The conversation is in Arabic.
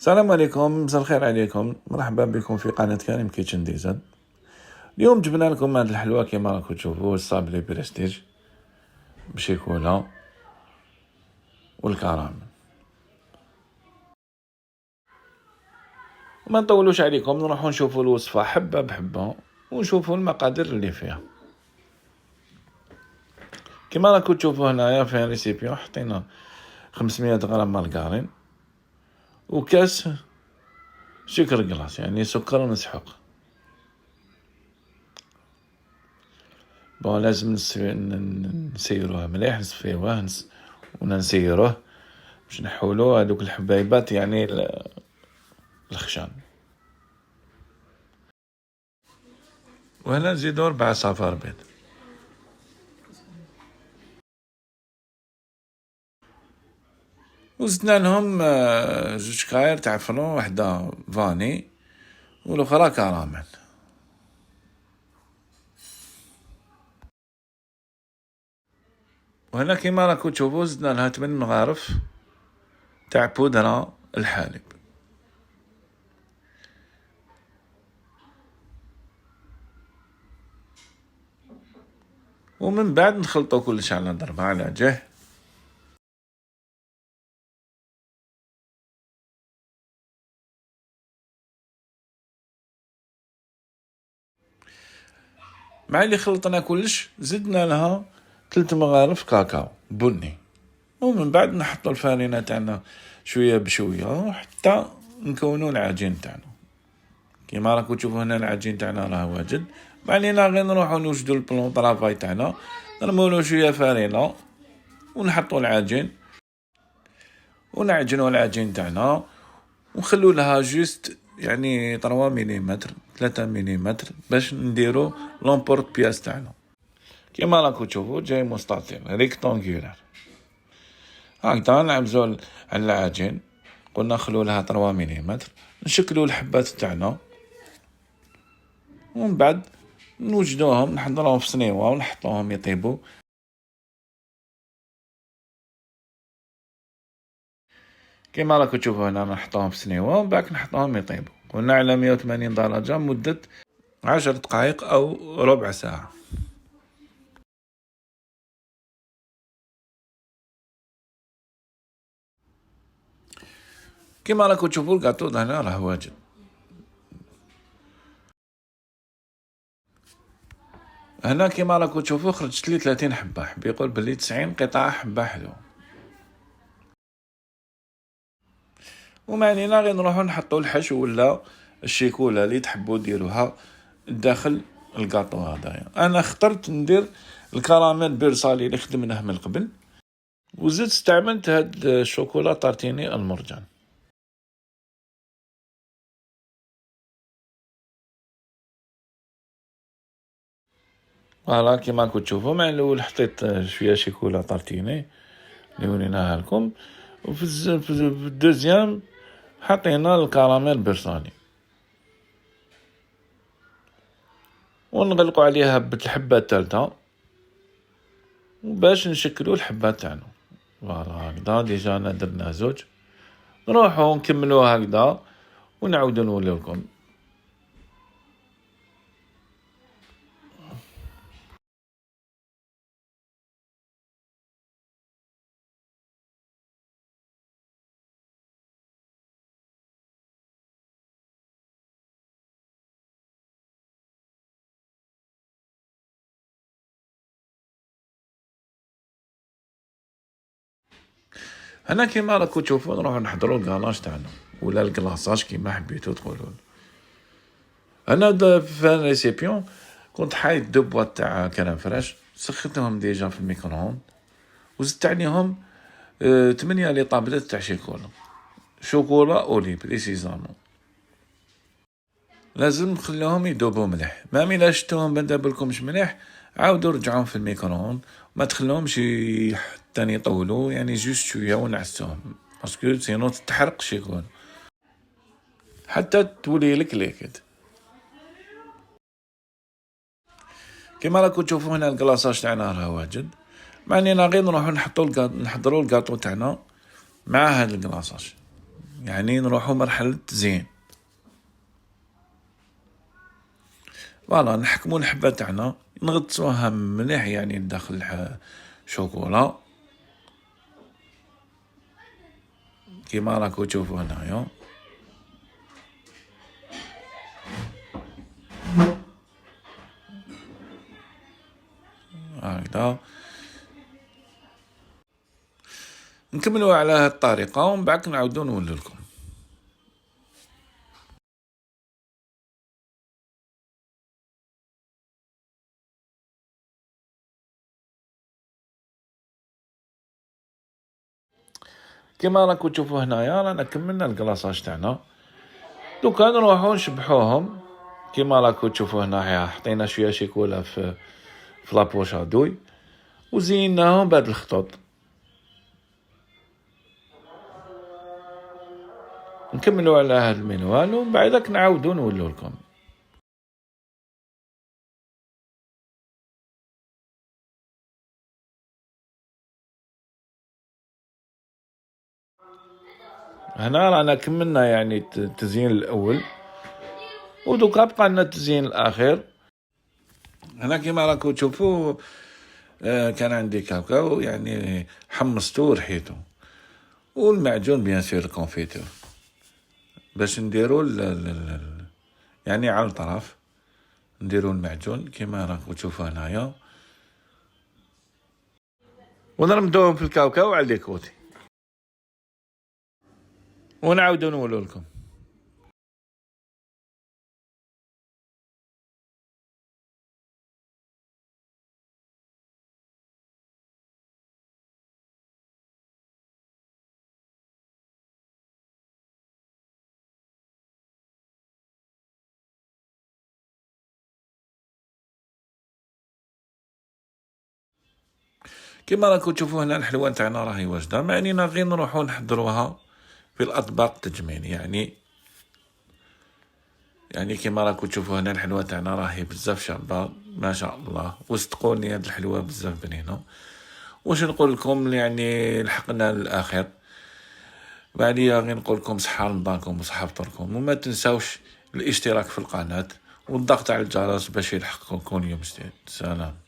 السلام عليكم، مساء الخير عليكم، مرحبا بكم في قناة كريم كيتشن ديزاين. اليوم جبنا لكم هاد الحلوى كيما راكم تشوفوا، الصابلي بريستيج بشيكولا والكراميل. وما نطولوش عليكم، نروحوا نشوفوا الوصفة حبة بحبة ونشوفوا المقادير اللي فيها. كيما راكم تشوفوا هنايا في ريسيبيون حطينا 500 غرام مارغرين وكاس سكر كلاص، يعني سكر مسحوق. لازم نسيروه مليح، نصفيوه ونسيروه باش نحولو هذوك الحبايبات، يعني الخشان. وهنا نزيدو 4 صفار بيض، وزدنا لهم 2 كاير تاع فرون، وحده فاني والاخرى كراميل. وهنا كيما راكو تشوفو زدنا لها 8 مغارف تاع بودرة الحليب. ومن بعد نخلطو كلش على ضربة على جه. مع اللي خلطنا كلش زدنا لها 3 مغارف كاكاو بني، ومن بعد نحطو الفارينة تاعنا شوية بشوية حتى نكونو العجين تاعنا. كيما راكو تشوفو هنا العجين تاعنا راه واجد. علينا غير نروحو نوجدو البلون طرافاي تاعنا، نرمولو شوية فارينة ونحطو العجين ونعجنو العجين تاعنا، ونخلو لها جوست يعني 3 مليمتر 3 مليمتر باش نديرو لومبورت بياس تاعنا. كيما راكو تشوفو جاي مستطيل ريكتونغولار هكذا. نعمزو على العجين، قلنا نخلو لها 3 مليمتر، نشكلو الحبات تاعنا، ومن بعد نوجدوهم نحضروهم في صنيوة ونحطوهم يطيبو. كيما راكو تشوفو هنا نحطوهم في صنيوة ومن بعد نحطوهم يطيبو. قلنا على 180 درجة مدة 10 دقائق أو ربع ساعة. كيما راكو تشوفو الكاطو هنا راه واجد. هنا كيما راكو تشوفو خرجت لي 30 حبة، حب يقول بلي 90 قطعة حبة حلو. وما علينا غير نروحو نحطو الحشو ولا الشيكولا اللي تحبو ديروها داخل الكاطو هذايا. انا اخترت ندير الكراميل بيرصالي اللي خدمناه من قبل، وزدت استعملت هاد الشوكولا طارتيني المرجان. فوالا كيما راكم تشوفو، مع الاول حطيت شويه شيكولا طارتيني اللي وريناها لكم، وفي الدوزيام حطينا الكراميل بيرصالي، ونغلقوا عليها بالحبه الثالثه باش نشكلوا الحبه تاعنا. فوالا هكذا ديجا انا درنا 2، نروحوا نكملوا هكذا ونعاودوا نوليو لكم. هنا كيما راكو تشوفوا نروحوا نحضروا الكلاش تاعنا ولا الكلاصاج كيما حبيتو تقولوا. انا في ريسيبيون كنت حايد 2 بواط تاع كريم فريش، سخنتهم ديجا في الميكرووند، وزدت عليهم 8 لي طابلات تاع شوكولا اولي بريسيزامون. لازم نخليهم يذوبوا مليح، ما ملا شفتوهم ما دابلكمش مليح عاودوا رجعوهم في الميكرووند، ما تخلوهمش حتى يطولوا، يعني جوست شويه ونعسوهم باسكو سينو تتحرق الشيكولا حتى تولي لك ليكيد. كيما راكو تشوفوا هنا الكلاصاج تاعنا راه واجد. معنينا غير نروحو نحضروا الكاطو تاعنا مع هذا الكلاصاج، يعني نروحو مرحلة تزيين. فوالا نحكمو الحبة تاعنا، نغطسوها مليح يعني داخل شوكولا كيما راكو تشوفو هنايا. هكذا نكملو على هاد الطريقة ومن بعد نعاودو نولولكم. كيما راكو تشوفو هنايا رانا كملنا الكلاصاج تاعنا، دوكا نروحو نشبحوهم كيما راكو تشوفو هنايا. حطينا شوية شيكولا في لابوش هادوي وزيناهم بهاد الخطوط. نكملو على هاد المنوال ومن بعدك نعاودو نولو لكم. هنا رانا كملنا يعني التزيين الاول ودوكا بقى لنا التزيين الاخير. هنا كيما راكو تشوفوا كان عندي كاكاو يعني حمصتو ورحيتو، والمعجون بيان سور الكونفيتور باش نديرو يعني على الطرف نديرو المعجون كيما راكو تشوفوا هنايا، ونرمدوهم في الكاوكاو على الكوتي ونعاودو نقولو لكم. كيما راكو تشوفوا هنا الحلوى نتاعنا راهي واجده، معنينا غير نروحو نحضروها في الاطباق تجميل. يعني كيما راكو تشوفوا هنا الحلوى تاعنا راهي بزاف شابه ما شاء الله، وصدقوني هاد الحلوى بزاف بنينه. واش نقول لكم يعني لحقنا للاخر، بعديا غير نقول لكم صحه رمضانكم وصحه فطوركم، وما تنساوش الاشتراك في القناه والضغط على الجرس باش يلحقكم كل يوم جديد. سلام.